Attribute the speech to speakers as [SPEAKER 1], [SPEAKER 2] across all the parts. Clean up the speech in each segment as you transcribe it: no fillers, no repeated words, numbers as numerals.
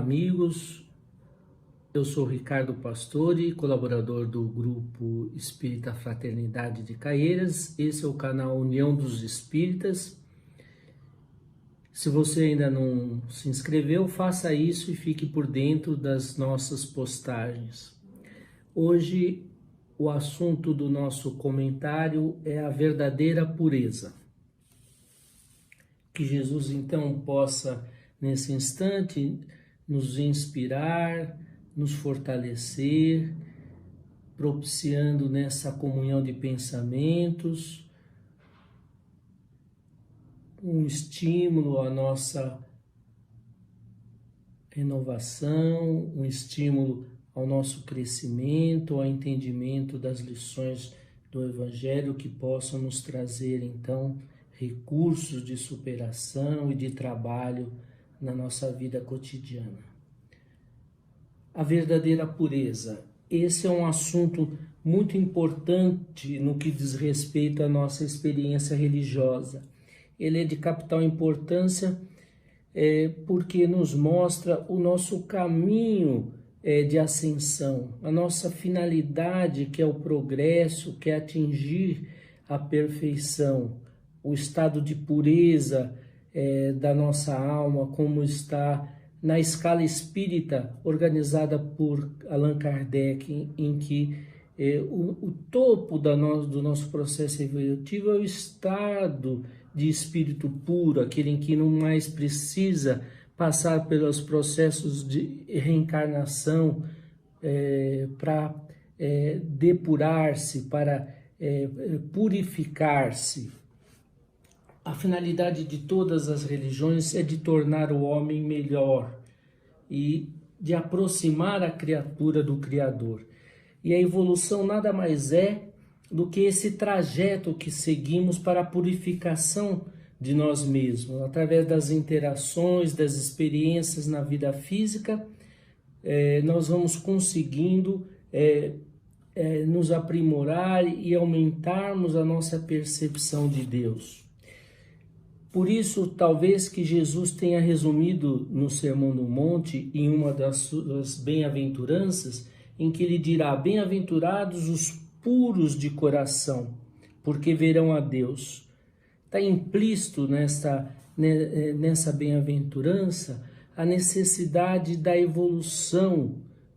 [SPEAKER 1] amigos, eu sou Ricardo Pastore, colaborador do Grupo Espírita Fraternidade de Caieiras. Esse é o canal União dos Espíritas. Se você ainda não se inscreveu, faça isso e fique por dentro das nossas postagens. Hoje, o assunto do nosso comentário é a verdadeira pureza. Que Jesus, então, possa, nesse instante, nos inspirar, nos fortalecer, propiciando nessa comunhão de pensamentos, um estímulo à nossa renovação, um estímulo ao nosso crescimento, ao entendimento das lições do Evangelho que possam nos trazer, então, recursos de superação e de trabalho na nossa vida cotidiana. A verdadeira pureza. Esse é um assunto muito importante no que diz respeito à nossa experiência religiosa. Ele é de capital importância porque nos mostra o nosso caminho de ascensão, a nossa finalidade, que é o progresso, que é atingir a perfeição, o estado de pureza da nossa alma, como está na escala espírita organizada por Allan Kardec, em que o topo do nosso processo evolutivo é o estado de espírito puro, aquele em que não mais precisa passar pelos processos de reencarnação para depurar-se, para purificar-se. A finalidade de todas as religiões é de tornar o homem melhor e de aproximar a criatura do Criador. E a evolução nada mais é do que esse trajeto que seguimos para a purificação de nós mesmos, através das interações, das experiências na vida física, nós vamos conseguindo nos aprimorar e aumentarmos a nossa percepção de Deus. Por isso, talvez que Jesus tenha resumido no Sermão do Monte, em uma das suas bem-aventuranças, em que ele dirá: bem-aventurados os puros de coração, porque verão a Deus. Está implícito nessa bem-aventurança a necessidade da evolução,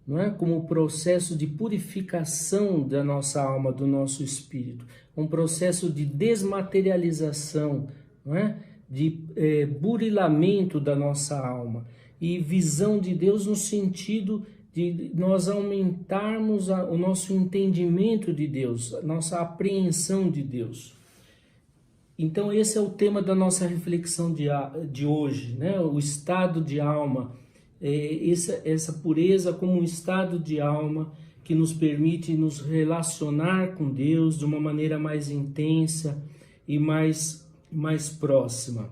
[SPEAKER 1] não é? Como processo de purificação da nossa alma, do nosso espírito, um processo de desmaterialização, não é? De burilamento da nossa alma e visão de Deus no sentido de nós aumentarmos o nosso entendimento de Deus, a nossa apreensão de Deus. Então esse é o tema da nossa reflexão de hoje, né? O estado de alma, essa pureza como um estado de alma que nos permite nos relacionar com Deus de uma maneira mais intensa e mais próxima.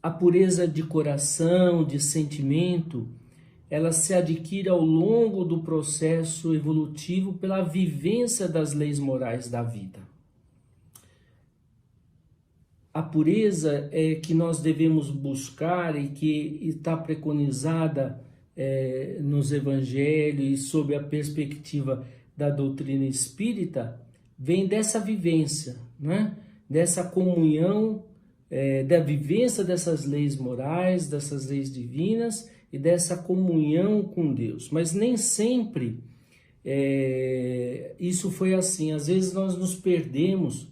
[SPEAKER 1] A pureza de coração, de sentimento, ela se adquire ao longo do processo evolutivo pela vivência das leis morais da vida. A pureza que nós devemos buscar e que está preconizada nos evangelhos e sob a perspectiva da doutrina espírita, vem dessa vivência, né? Dessa comunhão, da vivência dessas leis morais, dessas leis divinas e dessa comunhão com Deus. Mas nem sempre isso foi assim. Às vezes nós nos perdemos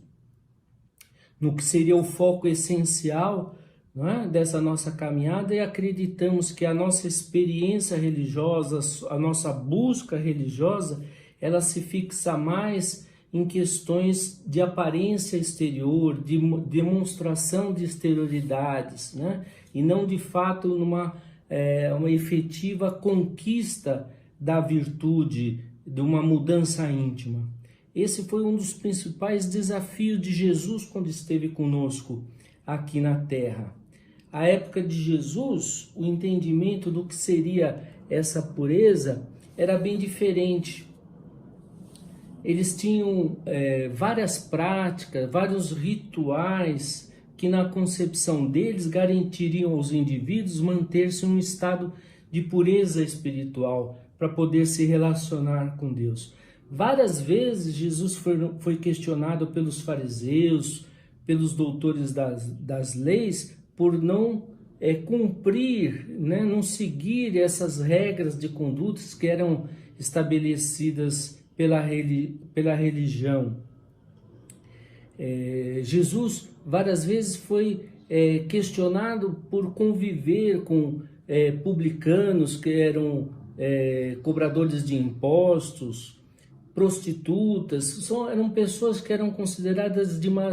[SPEAKER 1] no que seria o foco essencial, não é? Dessa nossa caminhada e acreditamos que a nossa experiência religiosa, a nossa busca religiosa, ela se fixa mais em questões de aparência exterior, de demonstração de exterioridades, né? E não de fato uma efetiva conquista da virtude, de uma mudança íntima. Esse foi um dos principais desafios de Jesus quando esteve conosco aqui na Terra. À época de Jesus, o entendimento do que seria essa pureza era bem diferente. Eles tinham várias práticas, vários rituais que na concepção deles garantiriam aos indivíduos manter-se em um estado de pureza espiritual para poder se relacionar com Deus. Várias vezes Jesus foi questionado pelos fariseus, pelos doutores das leis, por não cumprir, né, não seguir essas regras de condutas que eram estabelecidas pela religião. Jesus várias vezes foi questionado por conviver com publicanos que eram cobradores de impostos, prostitutas, eram pessoas que eram consideradas de má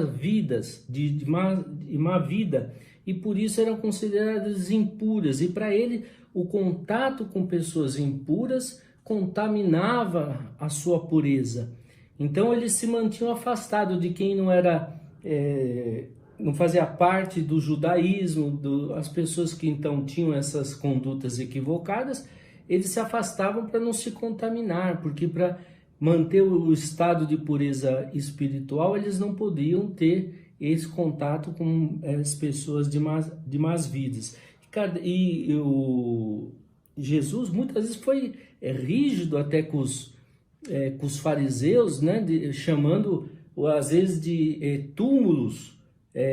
[SPEAKER 1] vida, e por isso eram consideradas impuras. E para ele, o contato com pessoas impuras contaminava a sua pureza. Então ele se mantinha afastado de quem não era, não fazia parte do judaísmo, as pessoas que então tinham essas condutas equivocadas, eles se afastavam para não se contaminar, porque para manter o estado de pureza espiritual, eles não podiam ter esse contato com as pessoas de más vidas. E o Jesus muitas vezes foi rígido até com os fariseus, né, chamando às vezes de túmulos,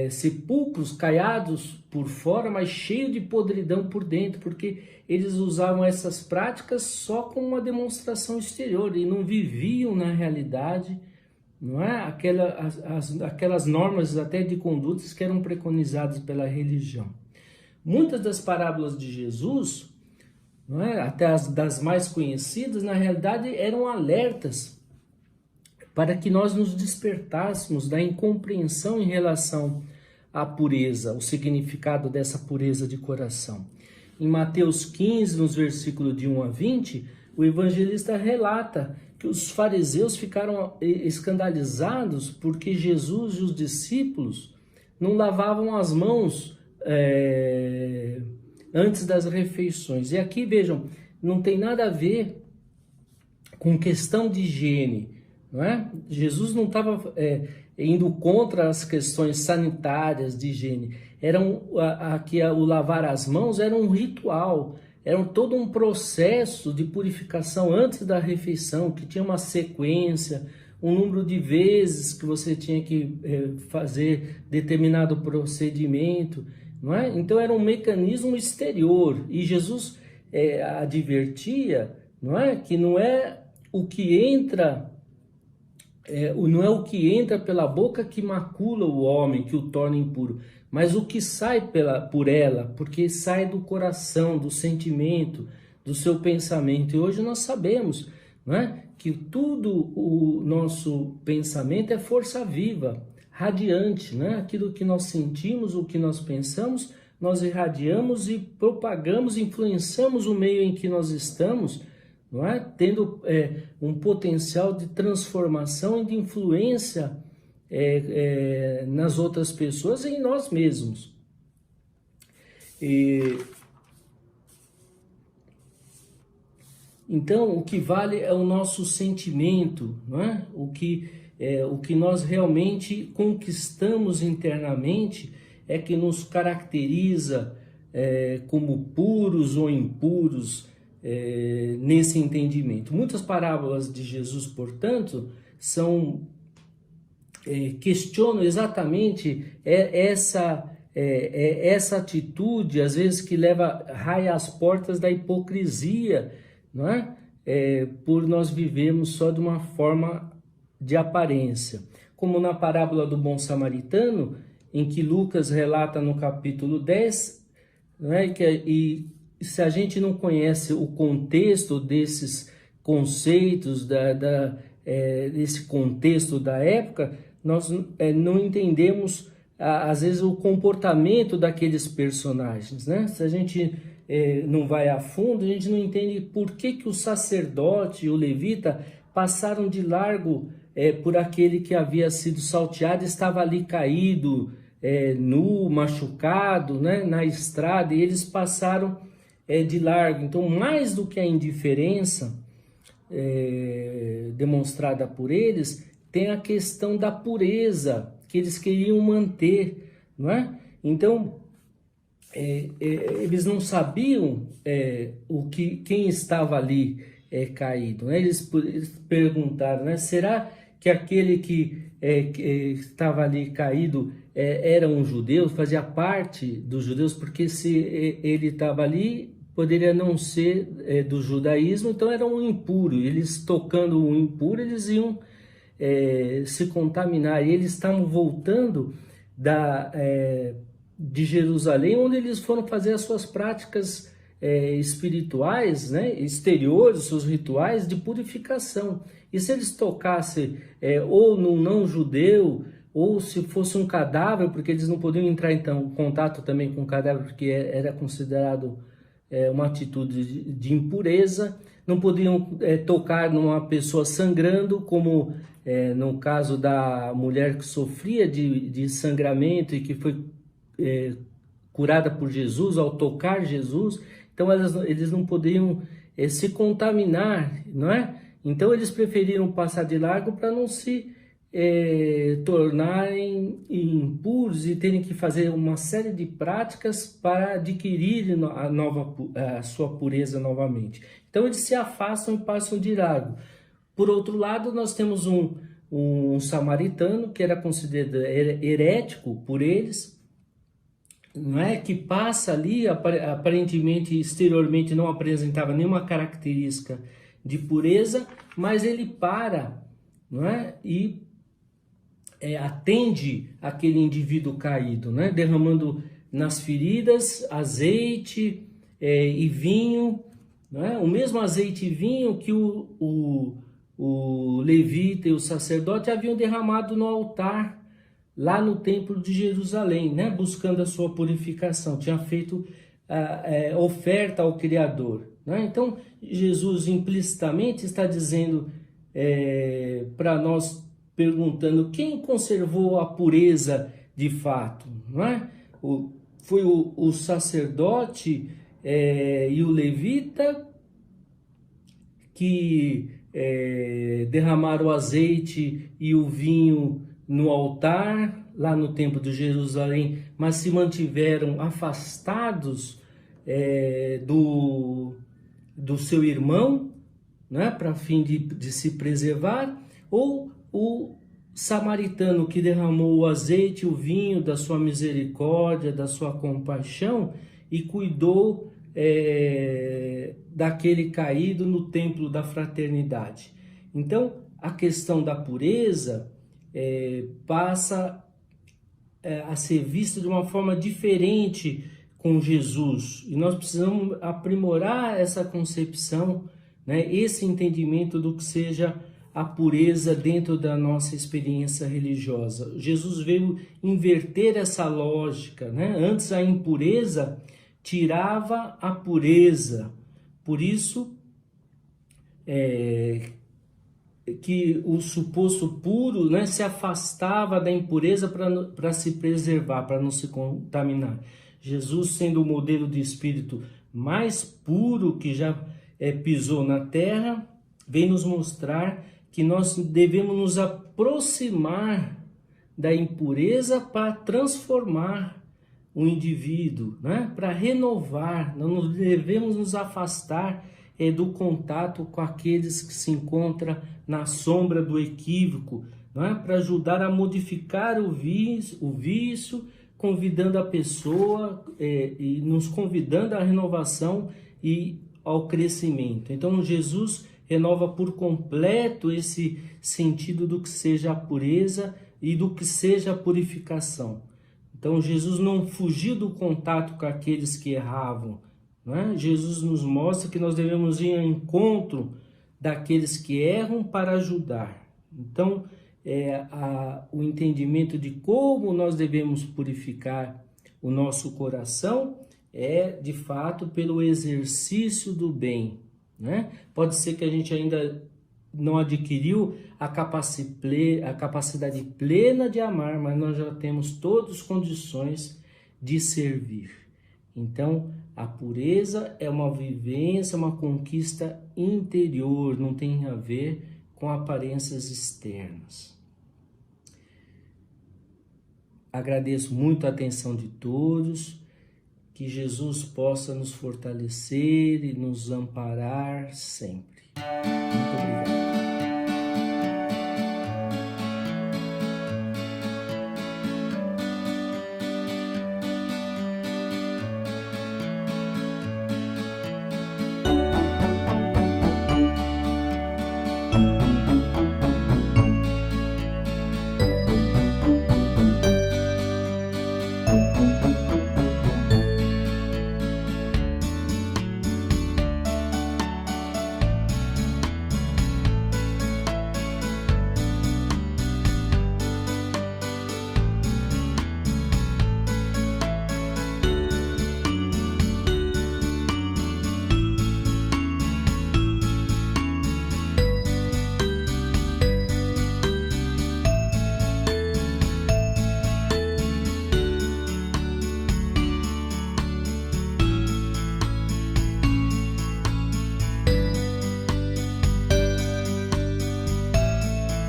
[SPEAKER 1] sepulcros caiados por fora, mas cheio de podridão por dentro, porque eles usavam essas práticas só como uma demonstração exterior e não viviam na realidade, não é? Aquelas normas até de condutas que eram preconizadas pela religião. Muitas das parábolas de Jesus, não é? Até as das mais conhecidas, na realidade eram alertas para que nós nos despertássemos da incompreensão em relação à pureza, o significado dessa pureza de coração. Em Mateus 15, nos versículos de 1 a 20, o evangelista relata que os fariseus ficaram escandalizados porque Jesus e os discípulos não lavavam as mãos antes das refeições. E aqui, vejam, não tem nada a ver com questão de higiene, não é? Jesus não estava indo contra as questões sanitárias de higiene. O lavar as mãos era um ritual, era todo um processo de purificação antes da refeição, que tinha uma sequência, um número de vezes que você tinha que fazer determinado procedimento, não é? Então era um mecanismo exterior, e Jesus advertia, não é, que não é o que entra pela boca que macula o homem, que o torna impuro, mas o que sai por ela, porque sai do coração, do sentimento, do seu pensamento. E hoje nós sabemos, não é, que tudo o nosso pensamento é força viva, radiante, né? Aquilo que nós sentimos, o que nós pensamos, nós irradiamos e propagamos, influenciamos o meio em que nós estamos, não é? Tendo um potencial de transformação e de influência nas outras pessoas e em nós mesmos. Então, o que vale é o nosso sentimento, não é? O que nós realmente conquistamos internamente é que nos caracteriza como puros ou impuros nesse entendimento. Muitas parábolas de Jesus, portanto, questionam exatamente essa atitude, às vezes, que raia às portas da hipocrisia, não é? Por nós vivemos só de uma forma de aparência. Como na parábola do bom samaritano, em que Lucas relata no capítulo 10, não é? E se a gente não conhece o contexto desses conceitos, desse contexto da época, nós não entendemos, às vezes, o comportamento daqueles personagens, né? Se a gente não vai a fundo, a gente não entende por que o sacerdote e o levita passaram de largo por aquele que havia sido salteado, estava ali caído, nu, machucado, né, na estrada, e eles passaram de largo. Então, mais do que a indiferença demonstrada por eles, tem a questão da pureza que eles queriam manter, não é? Então, eles não sabiam quem estava ali caído, né? Eles perguntaram, né? Será que aquele que estava ali caído era um judeu, fazia parte dos judeus? Porque se ele estava ali, poderia não ser do judaísmo, então era um impuro. Eles tocando o impuro, eles iam se contaminar. E eles estavam voltando de Jerusalém, onde eles foram fazer as suas práticas espirituais, né, exteriores, seus rituais de purificação. E se eles tocassem ou num não-judeu, ou se fosse um cadáver, porque eles não podiam entrar então, em contato também com o cadáver, porque era considerado uma atitude de impureza, não podiam tocar numa pessoa sangrando, como no caso da mulher que sofria de sangramento e que foi curada por Jesus, ao tocar Jesus. Então eles não podiam se contaminar, não é? Então eles preferiram passar de largo para não se tornarem impuros e terem que fazer uma série de práticas para adquirir a sua pureza novamente. Então eles se afastam e passam de largo. Por outro lado, nós temos um samaritano que era considerado herético por eles, não é? Que passa ali, aparentemente, exteriormente não apresentava nenhuma característica de pureza, mas ele para, não é? E atende aquele indivíduo caído, né? Derramando nas feridas azeite e vinho, não é? O mesmo azeite e vinho que o levita e o sacerdote haviam derramado no altar lá no templo de Jerusalém, né? Buscando a sua purificação, tinha feito oferta ao Criador, né? Então Jesus implicitamente está dizendo para nós, perguntando quem conservou a pureza de fato, não é? Foi o sacerdote e o levita que derramaram o azeite e o vinho no altar, lá no templo de Jerusalém, mas se mantiveram afastados do seu irmão, né, para fim de se preservar, ou o samaritano que derramou o azeite e o vinho da sua misericórdia, da sua compaixão e cuidou daquele caído no templo da fraternidade. Então, a questão da pureza passa a ser vista de uma forma diferente com Jesus. E nós precisamos aprimorar essa concepção, né, esse entendimento do que seja a pureza dentro da nossa experiência religiosa. Jesus veio inverter essa lógica, né? Antes a impureza tirava a pureza. Por isso que o suposto puro, né, se afastava da impureza para se preservar, para não se contaminar. Jesus, sendo o modelo de espírito mais puro que já pisou na terra, vem nos mostrar que nós devemos nos aproximar da impureza para transformar o indivíduo, né? Para renovar. Não devemos nos afastar do contato com aqueles que se encontram na sombra do equívoco, não é? Para ajudar a modificar o vício, convidando a pessoa e nos convidando à renovação e ao crescimento. Então Jesus renova por completo esse sentido do que seja a pureza e do que seja a purificação. Então Jesus não fugiu do contato com aqueles que erravam, não é? Jesus nos mostra que nós devemos ir ao encontro daqueles que erram para ajudar. Então o entendimento de como nós devemos purificar o nosso coração de fato pelo exercício do bem, né? Pode ser que a gente ainda não adquiriu a capacidade plena de amar, mas nós já temos todas as condições de servir. Então, a pureza é uma vivência, uma conquista interior, não tem a ver com aparências externas. Agradeço muito a atenção de todos, que Jesus possa nos fortalecer e nos amparar sempre.